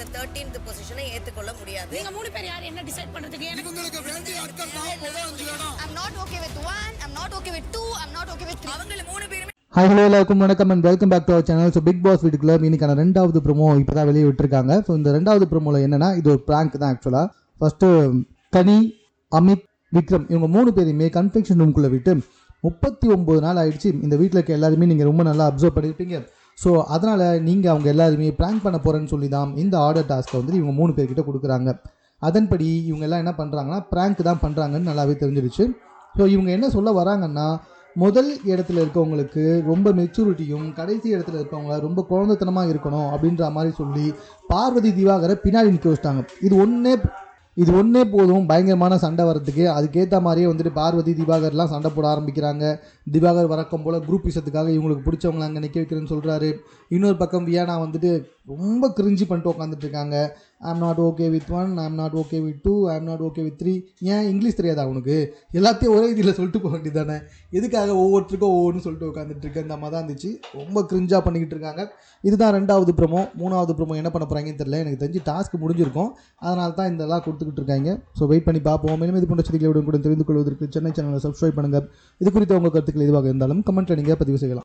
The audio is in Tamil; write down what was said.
இந்த 13th பொசிஷனை ஏத்துக்கொள்ள முடியாது. நீங்க மூணு பேர் யார் என்ன டிசைட் பண்றதுக்கு இவங்களுக்கு வேண்டிய ஆட்கள் தான் போல 5 இடம். I'm not okay with 1, I'm not okay with 2, I'm not okay with 3. அவங்க மூணு பேரும் ஹாய் ஹலோ எல்லாருக்கும் வணக்கம் and welcome back to our channel. So Bigg Boss வீட்டுக்குள்ள இன்னைக்கான 2வது ப்ரோமோ இப்போ தான் வெளியே விட்டுருக்காங்க. ஸோ இந்த 2வது ப்ரோமோவில் என்னன்னா, இது ஒரு ப்ராங்க் தான் ஆக்சுவலாக. ஃபர்ஸ்ட்டு கனி, அமித், விக்ரம் இவங்க 3 பேரையுமே கன்ஃபெக்ஷன் ரூம்குள்ளே விட்டு 39 நாள் ஆயிடுச்சு. இந்த வீட்டில் இருக்க எல்லாருமே நீங்கள் ரொம்ப நல்லா அப்சர்வ் பண்ணியிருப்பீங்க. ஸோ அதனால் நீங்கள் அவங்க எல்லாருமே ப்ராங்க் பண்ண போகிறேன்னு சொல்லி தான் இந்த ஆர்டர் டாஸ்க்கை வந்து இவங்க 3 பேர்கிட்ட கொடுக்குறாங்க. அதன்படி இவங்க எல்லாம் என்ன பண்ணுறாங்கன்னா, ப்ராங்க் தான் பண்ணுறாங்கன்னு நல்லாவே தெரிஞ்சிடுச்சு. ஸோ இவங்க என்ன சொல்ல வராங்கன்னா, முதல் இடத்துல இருக்கவங்களுக்கு ரொம்ப மெச்சூரிட்டியும், கடைசி இடத்துல இருக்கவங்க ரொம்ப குழந்தைத்தனமாக இருக்கணும் அப்படின்ற மாதிரி சொல்லி பார்வதி திவாகரை பின்னாடி நிற்க வச்சிட்டாங்க. இது ஒன்றே போதும் பயங்கரமான சண்டை வரத்துக்கு. அதுக்கேற்ற மாதிரியே வந்துட்டு பார்வதி திவாகர்லாம் சண்டை போட ஆரம்பிக்கிறாங்க. திவாகர் வரக்கம் போல் குரூப் விஷயத்துக்காக இவங்களுக்கு பிடிச்சவங்களை அங்கே நிற்க வைக்கிறேன்னு சொல்கிறாரு. இன்னொரு பக்கம் வியானா வந்துட்டு ரொம்ப கிரிஞ்சி பண்ணிட்டு உட்காந்துட்டு இருக்காங்க. I'm not okay with 1, I'm not okay with 2, I'm not okay with 3. ஏன் இங்கிலீஷ் தெரியாதா உனக்கு? எல்லாத்தையும் ஒரே இதில் சொல்லிட்டு போக வேண்டியது தானே, எதுக்காக ஒவ்வொருத்தருக்கும் ஒவ்வொன்று சொல்லிட்டு உட்காந்துட்டு இருக்கு? இந்த மாதிரி தான் இருந்துச்சு. ரொம்ப கிரிஞ்சாக பண்ணிக்கிட்டு இருக்காங்க. இதுதான் 2வது ப்ரோமோ. 3வது ப்ரோமோ என்ன பண்ண போகிறாங்கன்னு தெரியல. எனக்கு தெரிஞ்சு டாஸ்க் முடிஞ்சிருக்கும், அதனால தான் இதெல்லாம் கொடுத்துக்கிட்டு இருக்காங்க. ஸோ வெயிட் பண்ணி பார்ப்போம். மேலும் இது போன்ற செய்திகளுடன் கூட தெரிந்து கொள்வதற்கு சென்னை சேனலை சப்ஸ்கிரைப் பண்ணுங்கள். இது குறித்த உங்கள் கருத்துக்கள் எதுவாக இருந்தாலும் கமெண்ட்டில் நீங்கள் பதிவு செய்யலாம்.